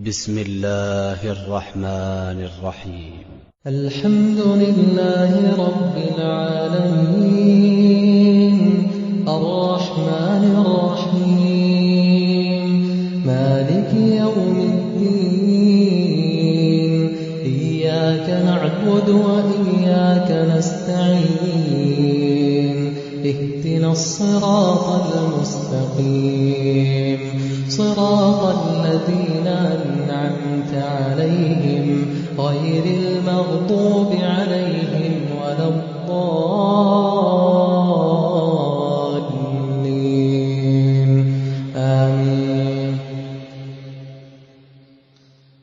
بسم الله الرحمن الرحيم. الحمد لله رب العالمين الرحمن الرحيم مالك يوم الدين إياك نعبد وإياك نستعين اهدنا الصراط المستقيم صراط الذين أنعمت عليهم غير المغضوب